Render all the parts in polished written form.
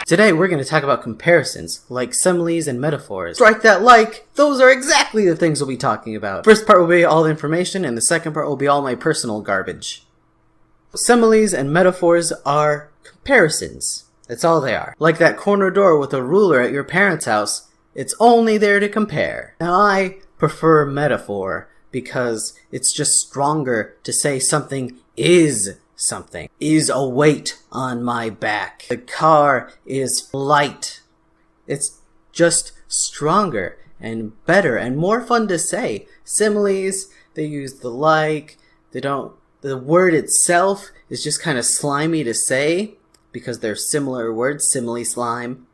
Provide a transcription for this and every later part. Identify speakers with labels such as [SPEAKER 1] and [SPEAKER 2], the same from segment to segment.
[SPEAKER 1] Today we're going to talk about comparisons, like similes and metaphors. Strike that like! Those are exactly the things we'll be talking about. First part will be all the information, and the second part will be all my personal garbage. Similes and metaphors are comparisons. That's all they are. Like that corner door with a ruler at your parents' house, it's only there to compare. Now I prefer metaphor because it's just stronger to say something is something. Is a weight on my back. The car is light. It's just stronger and better and more fun to say. Similes, they use the like, the word itself is just kind of slimy to say because they're similar words, simile, slime,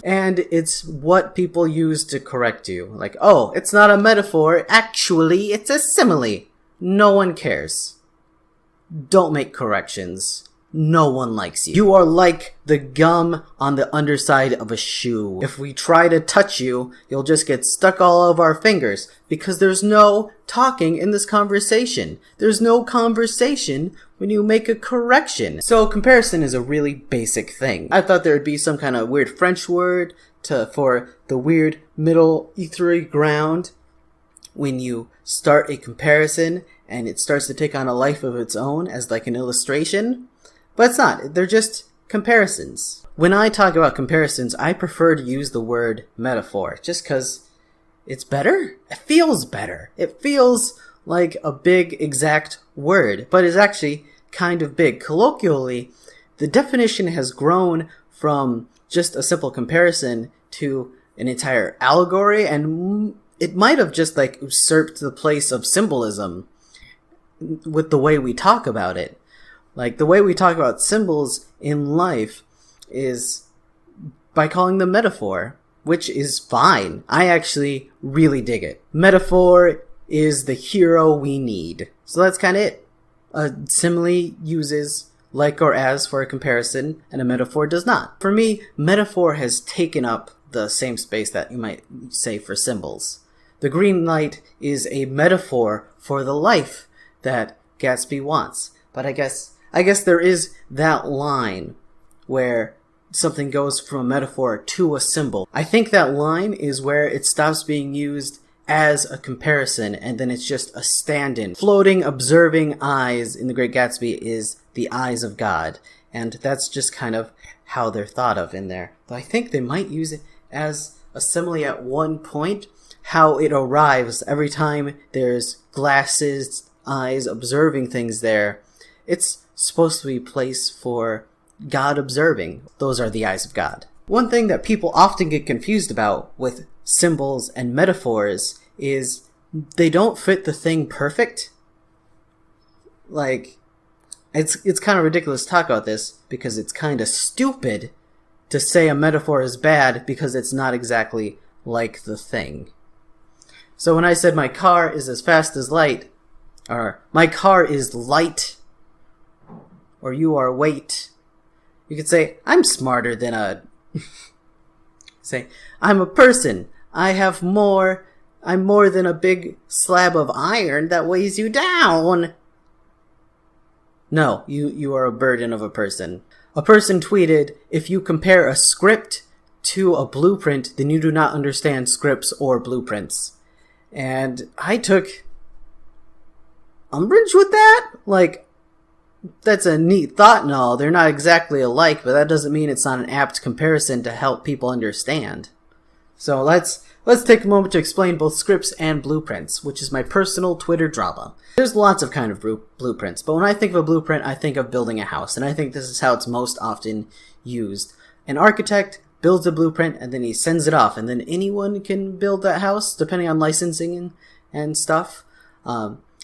[SPEAKER 1] and it's what people use to correct you. Like, oh, it's not a metaphor, actually it's a simile. No one cares. Don't make corrections. No one likes you. You are like the gum on the underside of a shoe. If we try to touch you, you'll just get stuck all over our fingers because there's no talking in this conversation. There's no conversation when you make a correction. So comparison is a really basic thing. I thought there would be some kind of weird French word for the weird middle ethery ground when you start a comparison and it starts to take on a life of its own as like an illustration. But it's not. They're just comparisons. When I talk about comparisons, I prefer to use the word metaphor just because it's better. It feels better. It feels like a big exact word, but it's actually kind of big. Colloquially, the definition has grown from just a simple comparison to an entire allegory, and it might have just like usurped the place of symbolism with the way we talk about it. Like, the way we talk about symbols in life is by calling them metaphor, which is fine. I actually really dig it. Metaphor is the hero we need. So that's kind of it. A simile uses like or as for a comparison, and a metaphor does not. For me, metaphor has taken up the same space that you might say for symbols. The green light is a metaphor for the life that Gatsby wants. But I guess there is that line where something goes from a metaphor to a symbol. I think that line is where it stops being used as a comparison and then it's just a stand-in. Floating, observing eyes in The Great Gatsby is the eyes of God. And that's just kind of how they're thought of in there. But I think they might use it as a simile at one point. How it arrives every time there's glasses, eyes, observing things there. It's supposed to be a place for God observing. Those are the eyes of God. One thing that people often get confused about with symbols and metaphors is they don't fit the thing perfect. Like, it's kind of ridiculous to talk about this because it's kind of stupid to say a metaphor is bad because it's not exactly like the thing. So when I said my car is as fast as light, or my car is light, or you are weight, you could say, I'm smarter than a... say, I'm a person. I'm more than a big slab of iron that weighs you down. No, you are a burden of a person. A person tweeted, if you compare a script to a blueprint, then you do not understand scripts or blueprints. And I took umbrage with that. Like, that's a neat thought and all. They're not exactly alike, but that doesn't mean it's not an apt comparison to help people understand. So let's take a moment to explain both scripts and blueprints, which is my personal Twitter drama. There's lots of kind of blueprints, but when I think of a blueprint, I think of building a house, and I think this is how it's most often used. An architect builds a blueprint, and then he sends it off, and then anyone can build that house, depending on licensing and stuff.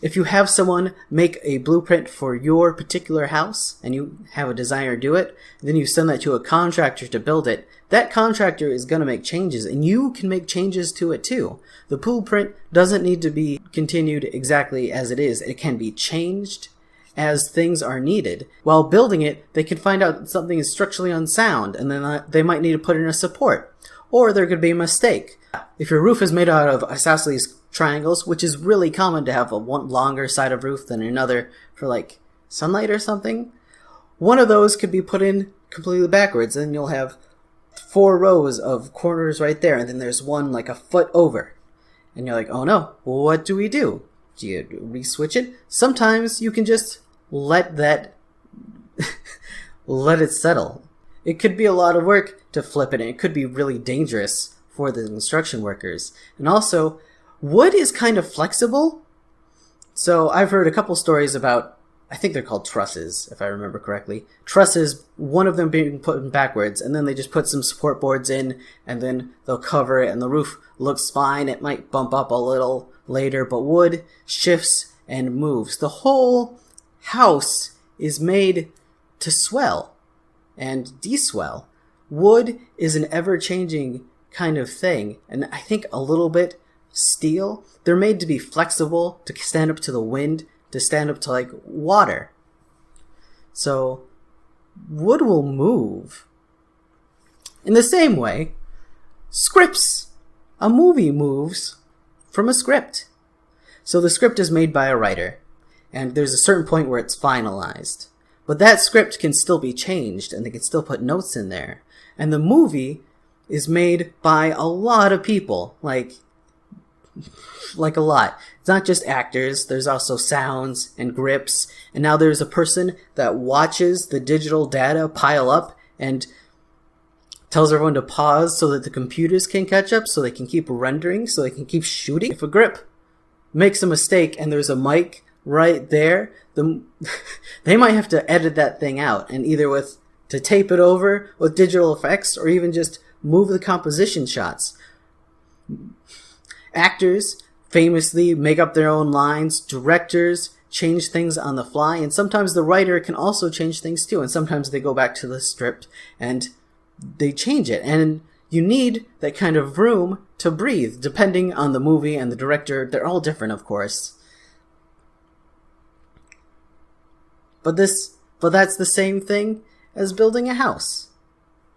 [SPEAKER 1] If you have someone make a blueprint for your particular house, and you have a designer do it, then you send that to a contractor to build it, that contractor is going to make changes, and you can make changes to it too. The blueprint doesn't need to be continued exactly as it is. It can be changed as things are needed. While building it, they can find out something is structurally unsound, and then they might need to put in a support. Or there could be a mistake. If your roof is made out of isosceles triangles, which is really common to have a one longer side of roof than another for like sunlight or something, one of those could be put in completely backwards, and you'll have 4 rows of corners right there, and then there's one like a foot over. And you're like, oh no, what do we do? Do you re-switch it? Sometimes you can just let that let it settle. It could be a lot of work to flip it, and it could be really dangerous for the construction workers. And also, wood is kind of flexible. So I've heard a couple stories about, I think they're called trusses, if I remember correctly. Trusses, one of them being put in backwards, and then they just put some support boards in, and then they'll cover it, and the roof looks fine. It might bump up a little later, but wood shifts and moves. The whole house is made to swell and deswell. Wood is an ever-changing kind of thing, and I think a little bit steel. They're made to be flexible, to stand up to the wind, to stand up to like water. So wood will move. In the same way, scripts. A movie moves from a script. So the script is made by a writer, and there's a certain point where it's finalized. But that script can still be changed, and they can still put notes in there. And the movie is made by a lot of people, like a lot. It's not just actors, there's also sounds and grips, and now there's a person that watches the digital data pile up and tells everyone to pause so that the computers can catch up, so they can keep rendering, so they can keep shooting. If a grip makes a mistake and there's a mic right there, they might have to edit that thing out, and either to tape it over with digital effects, or even just move the composition shots. Actors famously make up their own lines. Directors change things on the fly, and sometimes the writer can also change things too, and sometimes they go back to the script and they change it. And you need that kind of room to breathe, depending on the movie and the director. They're all different, of course. But that's the same thing as building a house.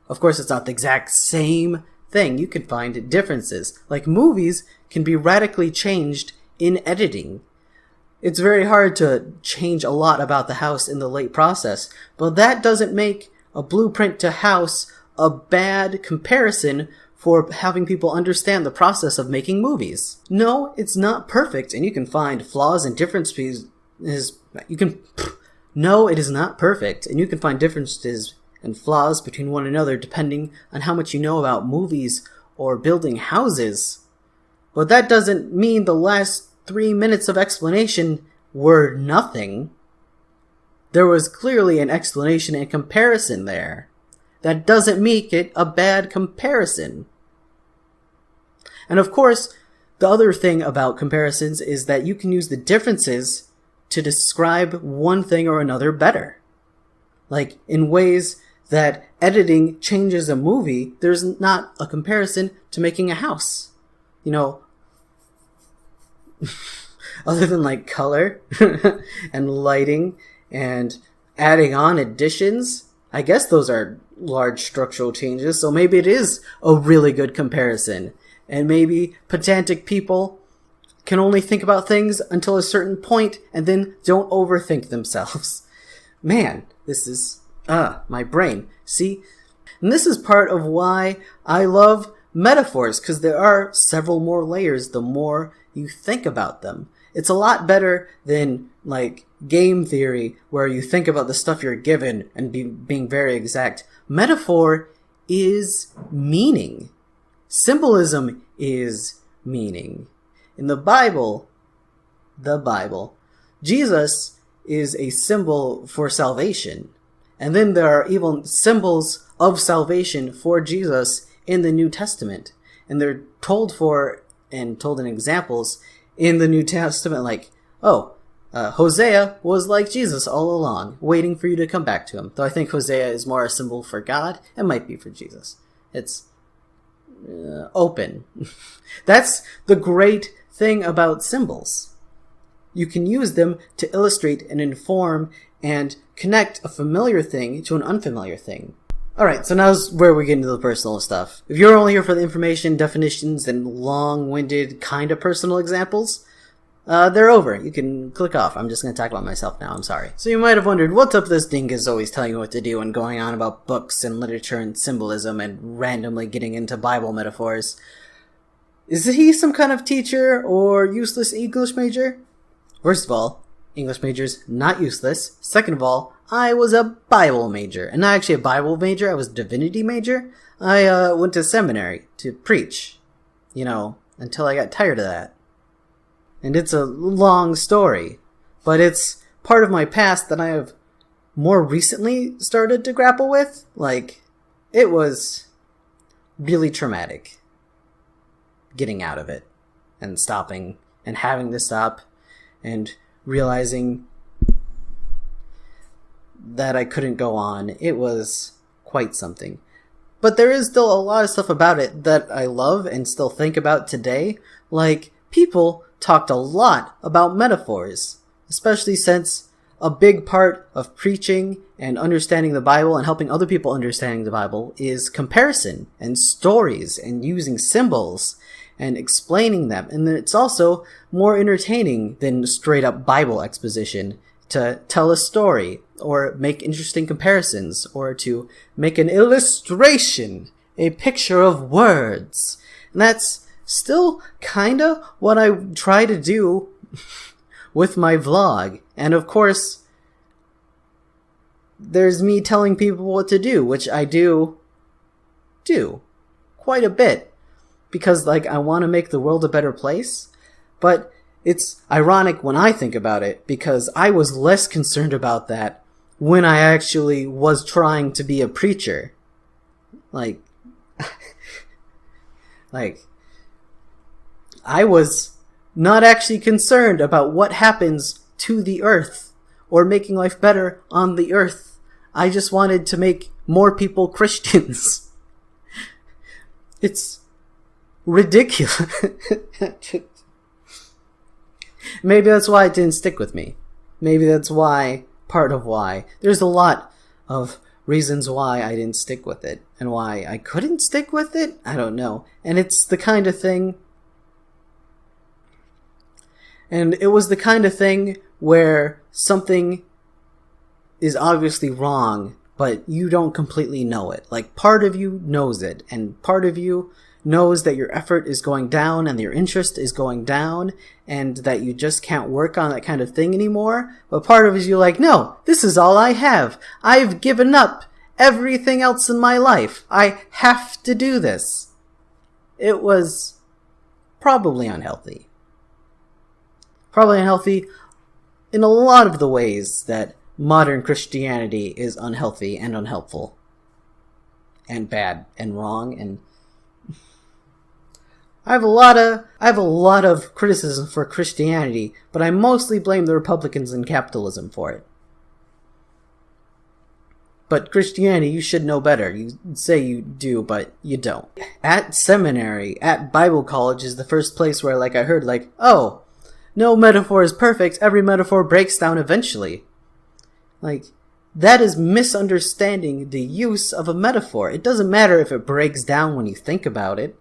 [SPEAKER 1] Of course, it's not the exact same thing. You can find differences. Like movies can be radically changed in editing. It's very hard to change a lot about the house in the late process, but that doesn't make a blueprint to house a bad comparison for having people understand the process of making movies. No, it's not perfect, and you can find flaws and differences. No, it is not perfect, and you can find differences and flaws between one another depending on how much you know about movies or building houses. But that doesn't mean the last 3 minutes of explanation were nothing. There was clearly an explanation and comparison there. That doesn't make it a bad comparison. And of course, the other thing about comparisons is that you can use the differences to describe one thing or another better. Like, in ways that editing changes a movie, there's not a comparison to making a house. You know, other than like color and lighting and adding on additions, I guess those are large structural changes, so maybe it is a really good comparison. And maybe pedantic people can only think about things until a certain point and then don't overthink themselves. Man, this is my brain. See? And this is part of why I love metaphors, because there are several more layers the more you think about them. It's a lot better than like game theory, where you think about the stuff you're given and being very exact. Metaphor is meaning. Symbolism is meaning. In the Bible, Jesus is a symbol for salvation. And then there are even symbols of salvation for Jesus in the New Testament. And they're told in examples in the New Testament, like, Hosea was like Jesus all along, waiting for you to come back to him. Though I think Hosea is more a symbol for God. It might be for Jesus. It's open. That's the great thing about symbols. You can use them to illustrate and inform and connect a familiar thing to an unfamiliar thing. Alright, so now's where we get into the personal stuff. If you're only here for the information, definitions, and long-winded kind of personal examples, they're over. You can click off. I'm just going to talk about myself now. I'm sorry. So you might have wondered, what's up with this dingus always telling you what to do and going on about books and literature and symbolism and randomly getting into Bible metaphors? Is he some kind of teacher or useless English major? First of all, English major's not useless. Second of all, I was a Bible major. And not actually a Bible major, I was a divinity major. I went to seminary to preach, until I got tired of that. And it's a long story, but it's part of my past that I have more recently started to grapple with. It was really traumatic getting out of it and stopping and having to stop and realizing that I couldn't go on. It was quite something. But there is still a lot of stuff about it that I love and still think about today. People talked a lot about metaphors, especially since a big part of preaching and understanding the Bible and helping other people understanding the Bible is comparison and stories and using symbols and explaining them. And it's also more entertaining than straight up Bible exposition to tell a story or make interesting comparisons or to make an illustration, a picture of words. And that's still kinda what I try to do with my vlog. And of course, there's me telling people what to do, which I do quite a bit. Because, I want to make the world a better place. But it's ironic when I think about it, because I was less concerned about that when I actually was trying to be a preacher. I was not actually concerned about what happens to the earth or making life better on the earth. I just wanted to make more people Christians. It's ridiculous. Maybe that's why it didn't stick with me. Maybe that's part of why. There's a lot of reasons why I didn't stick with it. And why I couldn't stick with it? I don't know. And it's the kind of thing... And it was the kind of thing where something is obviously wrong, but you don't completely know it. Part of you knows it, and part of you knows that your effort is going down and your interest is going down and that you just can't work on that kind of thing anymore. But part of you no, this is all I have. I've given up everything else in my life. I have to do this. It was probably unhealthy. Probably unhealthy in a lot of the ways that modern Christianity is unhealthy and unhelpful and bad and wrong. And I have a lot of criticism for Christianity, but I mostly blame the Republicans and capitalism for it. But Christianity, you should know better. You say you do, but you don't. At seminary, at Bible college is the first place where I heard oh, no metaphor is perfect, every metaphor breaks down eventually. That is misunderstanding the use of a metaphor. It doesn't matter if it breaks down when you think about it.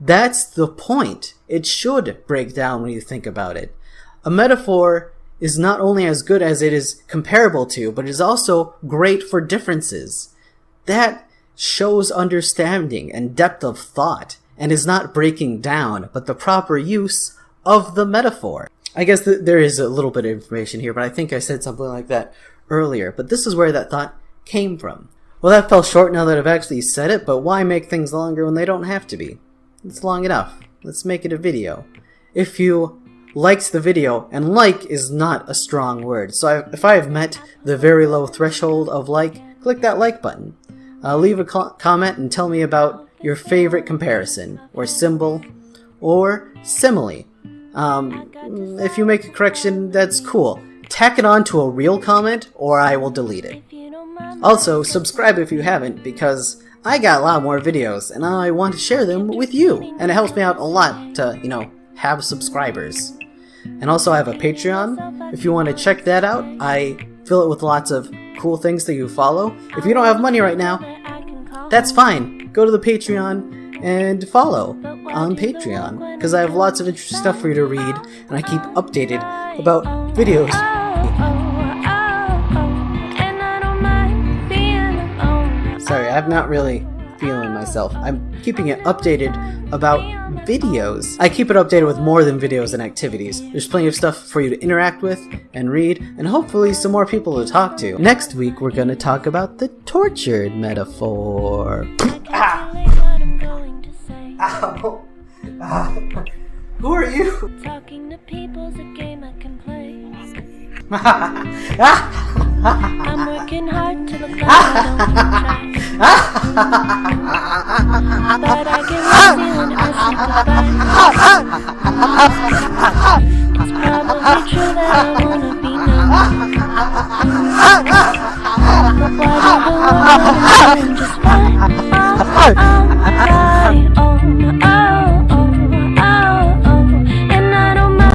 [SPEAKER 1] That's the point. It should break down when you think about it. A metaphor is not only as good as it is comparable to, but is also great for differences. That shows understanding and depth of thought, and is not breaking down, but the proper use of the metaphor. I guess there is a little bit of information here, but I think I said something like that earlier. But this is where that thought came from. Well, that fell short now that I've actually said it, but why make things longer when they don't have to be? It's long enough. Let's make it a video. If you liked the video, and like is not a strong word, so if I have met the very low threshold of click that like button. Leave a comment and tell me about your favorite comparison, or symbol, or simile. If you make a correction, that's cool. Tack it on to a real comment, or I will delete it. Also, subscribe if you haven't, because I got a lot more videos, and I want to share them with you. And it helps me out a lot to, have subscribers. And also I have a Patreon. If you want to check that out, I fill it with lots of cool things that you follow. If you don't have money right now, that's fine. Go to the Patreon and follow. on Patreon, because I have lots of interesting stuff for you to read, and I keep updated about videos. Sorry, I'm not really feeling myself. I'm keeping it updated about videos. I keep it updated with more than videos and activities. There's plenty of stuff for you to interact with and read, and hopefully some more people to talk to. Next week, we're going to talk about the tortured metaphor. Ow. Who are you? Talking to people's a game I can play. I'm working hard to look like I don't try. But I get lazy when I sympathize. It's probably true that I wanna be known. But why do the world just fine?